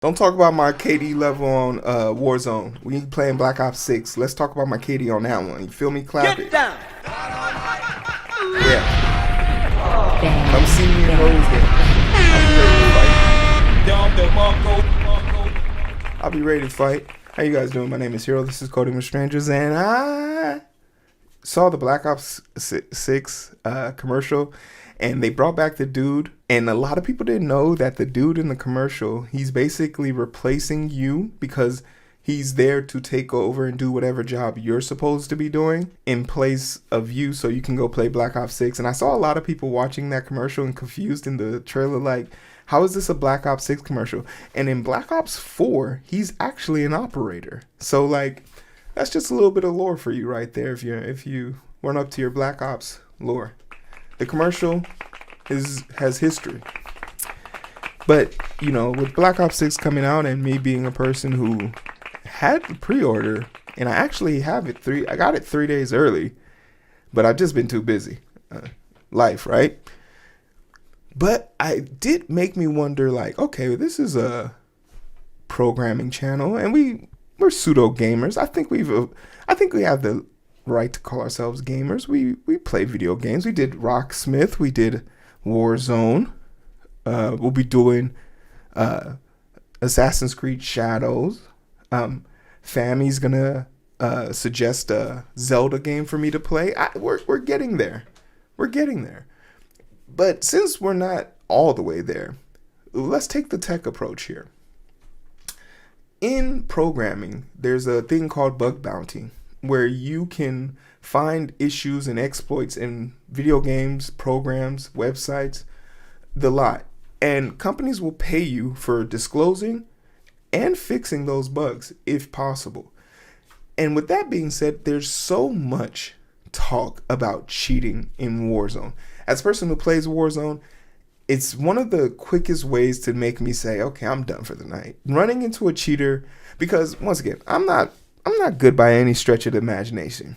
Don't talk about my KD level on Warzone. We playing Black Ops 6. Let's talk about my KD on that one. You feel me? Clap it. Get down. Yeah. Come see me in Rose Game. I'll be ready to fight. How you guys doing? My name is Hero. This is Coding with Strangers, and I saw the Black Ops 6 commercial, and they brought back the dude. And a lot of people didn't know that the dude in the commercial, he's basically replacing you because he's there to take over and do whatever job you're supposed to be doing in place of you so you can go play Black Ops 6. And I saw a lot of people watching that commercial and confused in the trailer like, how is this a Black Ops 6 commercial? And in Black Ops 4, he's actually an operator. So like, that's just a little bit of lore for you right there if you weren't up to your Black Ops lore. The commercial has history. But, you know, with Black Ops 6 coming out and me being a person who had the pre-order, and I actually have it I got it 3 days early, but I've just been too busy. Life, right? But I did make me wonder, like, okay, this is a programming channel, and we're pseudo gamers. I think we have the right to call ourselves gamers. We play video games. We did Rocksmith. We did Warzone. We'll be doing Assassin's Creed Shadows. Fami's gonna suggest a Zelda game for me to play. We're getting there. We're getting there. But since we're not all the way there, let's take the tech approach here. In programming, there's a thing called bug bounty, where you can find issues and exploits in video games, programs, websites, the lot. And companies will pay you for disclosing and fixing those bugs if possible. And with that being said, there's so much talk about cheating in Warzone. As a person who plays Warzone, it's one of the quickest ways to make me say, okay, I'm done for the night. Running into a cheater, because once again, I'm not good by any stretch of the imagination.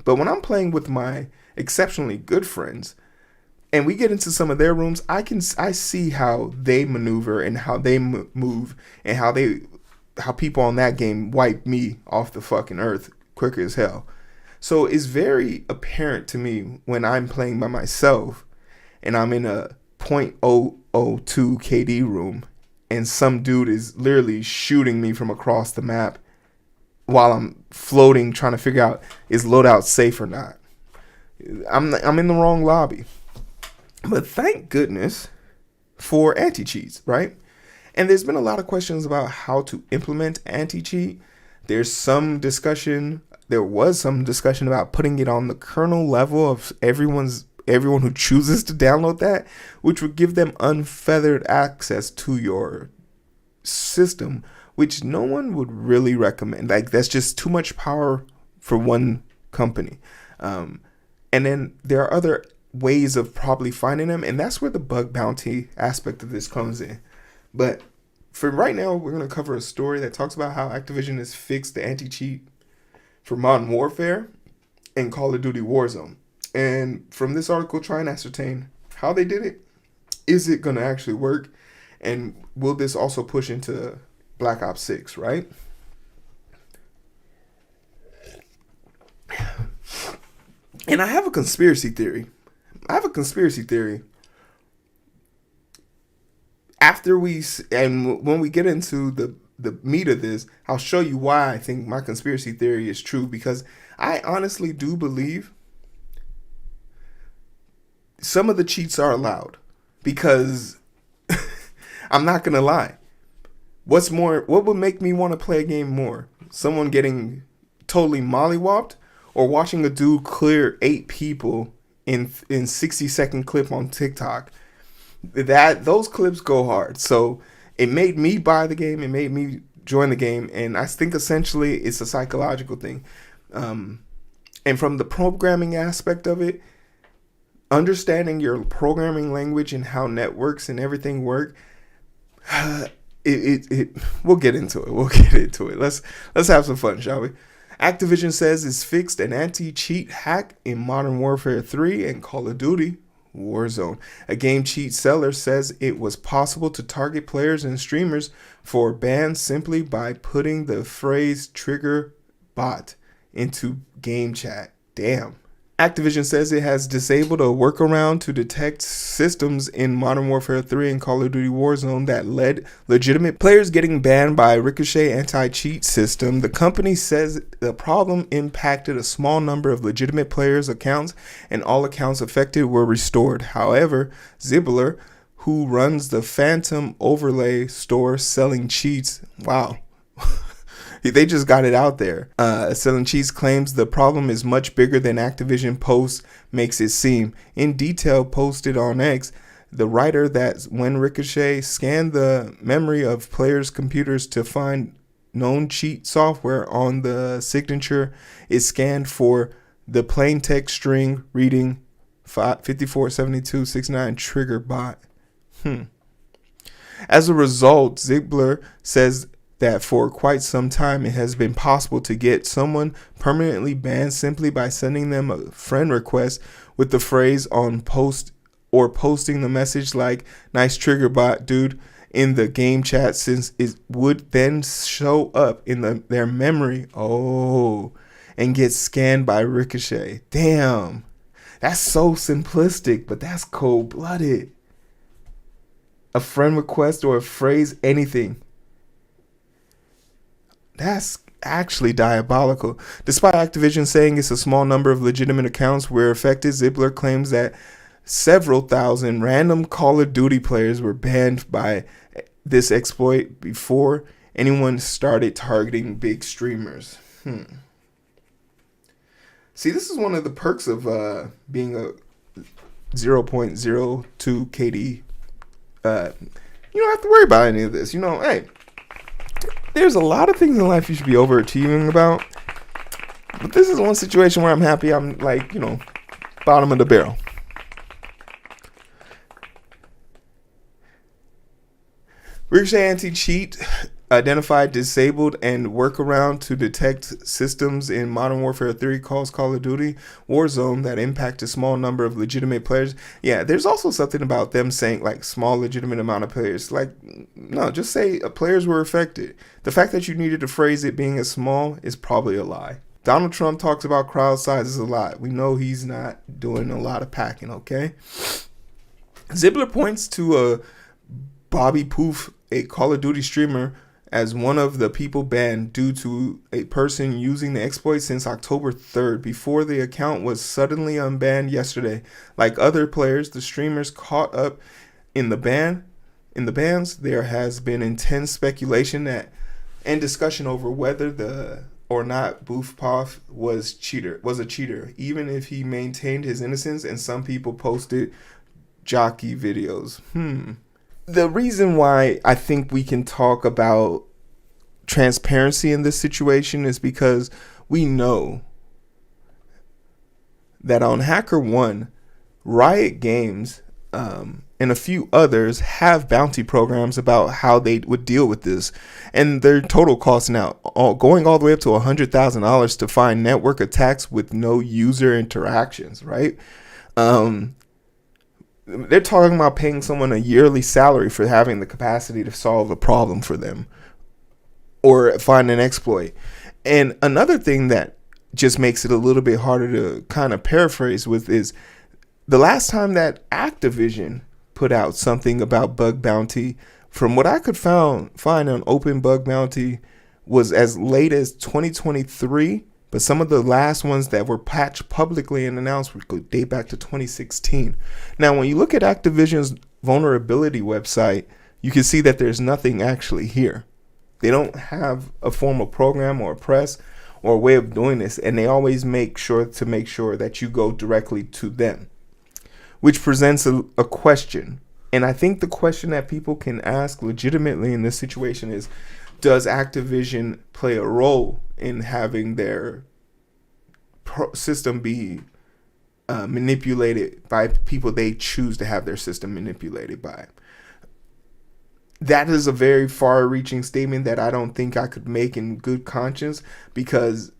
But when I'm playing with my exceptionally good friends, and we get into some of their rooms, I see how they maneuver and how they move and how people on that game wipe me off the fucking earth quicker as hell. So it's very apparent to me when I'm playing by myself and I'm in a .002 KD room and some dude is literally shooting me from across the map while I'm floating trying to figure out is loadout safe or not. I'm in the wrong lobby. But thank goodness for anti-cheats, right? And there's been a lot of questions about how to implement anti-cheat. There was some discussion about putting it on the kernel level of everyone who chooses to download that, which would give them unfettered access to your system, which no one would really recommend. Like, that's just too much power for one company. And then there are other ways of probably finding them, and that's where the bug bounty aspect of this comes in. But for right now, we're going to cover a story that talks about how Activision has fixed the anti-cheat for Modern Warfare and Call of Duty Warzone. And from this article, try and ascertain how they did it. Is it going to actually work? And will this also push into Black Ops 6, right? And I have a conspiracy theory. When we get into the meat of this, I'll show you why I think my conspiracy theory is true, because I honestly do believe some of the cheats are allowed, because I'm not going to lie. What would make me want to play a game more? Someone getting totally mollywopped or watching a dude clear 8 people in 60-second clip on TikTok? Those clips go hard. So it made me buy the game. It made me join the game. And I think essentially it's a psychological thing. And from the programming aspect of it, understanding your programming language and how networks and everything work, we'll get into it. Let's have some fun, shall we? Activision says it's fixed an anti-cheat hack in Modern Warfare 3 and Call of Duty Warzone. A game cheat seller says it was possible to target players and streamers for bans simply by putting the phrase trigger bot into game chat. Damn. Activision says it has disabled a workaround to detect systems in Modern Warfare 3 and Call of Duty Warzone that led legitimate players getting banned by Ricochet anti-cheat system. The company says the problem impacted a small number of legitimate players' accounts and all accounts affected were restored. However, Zebleer, who runs the Phantom Overlay store selling cheats, wow. They just got it out there. Selling cheats claims the problem is much bigger than Activision post makes it seem. In detail posted on X, the writer that when Ricochet scanned the memory of players' computers to find known cheat software on the signature, it scanned for the plaintext string reading 547269 trigger bot. As a result, Zebleer says that for quite some time it has been possible to get someone permanently banned simply by sending them a friend request with the phrase on post or posting the message like "nice trigger bot, dude" in the game chat, since it would then show up in their memory and get scanned by Ricochet. Damn, that's so simplistic, but that's cold-blooded. A friend request or a phrase, anything. That's actually diabolical. Despite Activision saying it's a small number of legitimate accounts were affected, Zebleer claims that several thousand random Call of Duty players were banned by this exploit before anyone started targeting big streamers. See, this is one of the perks of being a 0.02 KD. You don't have to worry about any of this. Hey, there's a lot of things in life you should be overachieving about. But this is one situation where I'm happy I'm bottom of the barrel. Ricochet anti-cheat identified, disabled, and workaround to detect systems in Modern Warfare 3 calls Call of Duty Warzone that impact a small number of legitimate players. Yeah, there's also something about them saying small legitimate amount of players. No, just say players were affected. The fact that you needed to phrase it being a small is probably a lie. Donald Trump talks about crowd sizes a lot. We know he's not doing a lot of packing, okay? Zebleer points to Bobby Poof, a Call of Duty streamer, as one of the people banned due to a person using the exploit since October 3rd, before the account was suddenly unbanned yesterday. Like other players, the streamers caught up in the bans. There has been intense speculation and discussion over whether or not Boofpoff was a cheater, even if he maintained his innocence, and some people posted jockey videos. The reason why I think we can talk about transparency in this situation is because we know that on HackerOne, Riot Games and a few others have bounty programs about how they would deal with this, and their total cost now going all the way up to $100,000 to find network attacks with no user interactions, right? They're talking about paying someone a yearly salary for having the capacity to solve a problem for them or find an exploit. And another thing that just makes it a little bit harder to kind of paraphrase with is the last time that Activision put out something about bug bounty, from what I could find on Open Bug Bounty, was as late as 2023. But some of the last ones that were patched publicly and announced would date back to 2016. Now, when you look at Activision's vulnerability website, you can see that there's nothing actually here. They don't have a formal program or a press or a way of doing this, and they always make sure that you go directly to them, which presents a question. And I think the question that people can ask legitimately in this situation is, does Activision play a role in having their system be manipulated by people they choose to have their system manipulated by? That is a very far-reaching statement that I don't think I could make in good conscience, because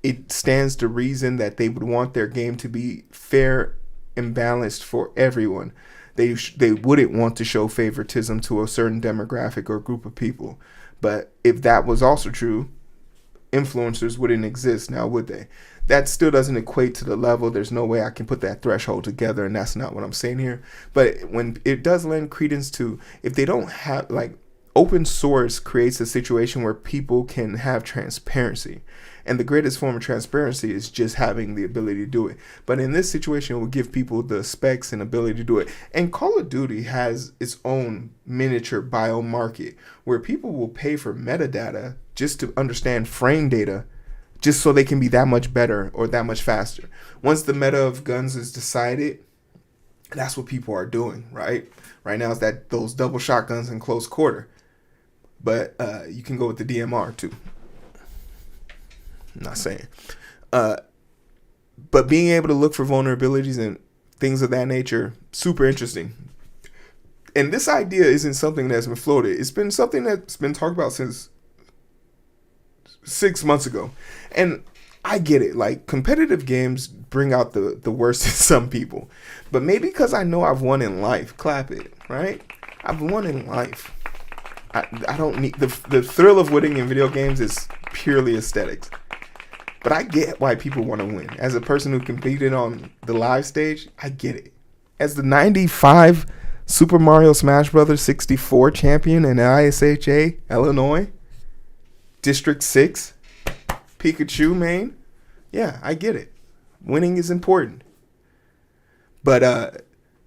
it stands to reason that they would want their game to be fair imbalanced for everyone. They wouldn't want to show favoritism to a certain demographic or group of people. But if that was also true, influencers wouldn't exist now, would they? That still doesn't equate to the level. There's no way I can put that threshold together, and that's not what I'm saying here. But when it does lend credence to, if they don't have, like, open source creates a situation where people can have transparency. And the greatest form of transparency is just having the ability to do it. But in this situation, it will give people the specs and ability to do it. And Call of Duty has its own miniature bio market where people will pay for metadata just to understand frame data, just so they can be that much better or that much faster. Once the meta of guns is decided, that's what people are doing, right? Right now, it's that those double shotguns in close quarter. But you can go with the DMR too. I'm not saying. But being able to look for vulnerabilities and things of that nature, super interesting. And this idea isn't something that's been floated. It's been something that's been talked about since 6 months ago. And I get it. Like, competitive games bring out the worst in some people. But maybe because I know I've won in life. Clap it, right? I've won in life. I don't need... The thrill of winning in video games is purely aesthetics. But I get why people want to win. As a person who competed on the live stage, I get it. As the 95 Super Mario Smash Bros. 64 champion in ISHA, Illinois, District 6, Pikachu main, yeah, I get it. Winning is important. But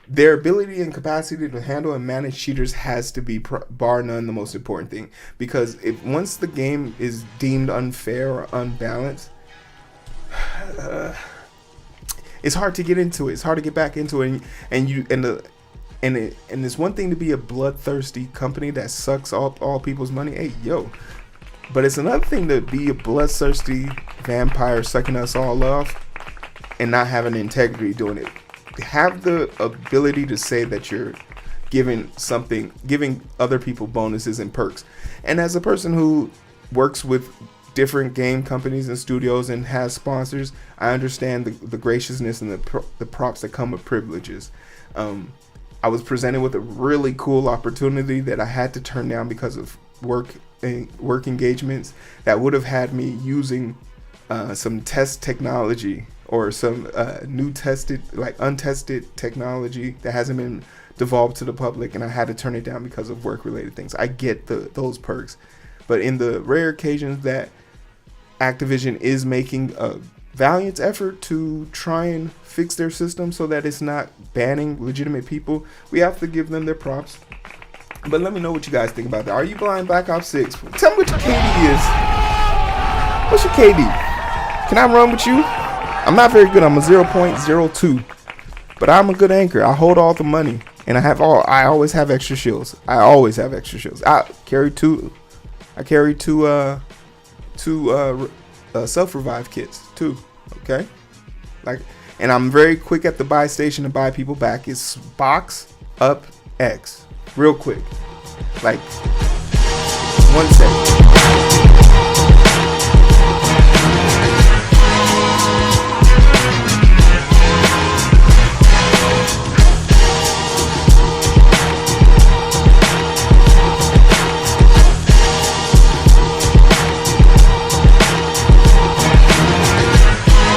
their ability and capacity to handle and manage cheaters has to be, bar none, the most important thing. Because if once the game is deemed unfair or unbalanced, it's hard to get into it. It's hard to get back into it, and it's one thing to be a bloodthirsty company that sucks all people's money. Hey, yo. But it's another thing to be a bloodthirsty vampire sucking us all off and not having integrity doing it. Have the ability to say that you're giving other people bonuses and perks. And as a person who works with different game companies and studios and has sponsors, I understand the graciousness and the props that come with privileges. I was presented with a really cool opportunity that I had to turn down because of work engagements that would have had me using some test technology or some untested technology that hasn't been devolved to the public, and I had to turn it down because of work related things. I get those perks, but in the rare occasions that Activision is making a valiant effort to try and fix their system so that it's not banning legitimate people, we have to give them their props. But let me know what you guys think about that. Are you blind Black Ops 6? Tell me what your KD is. What's your KD? Can I run with you? I'm not very good. I'm a 0.02. But I'm a good anchor. I hold all the money. And I always have extra shields. I carry two self-revive kits too. Okay? And I'm very quick at the buy station to buy people back. It's box up X. Real quick. 1 second.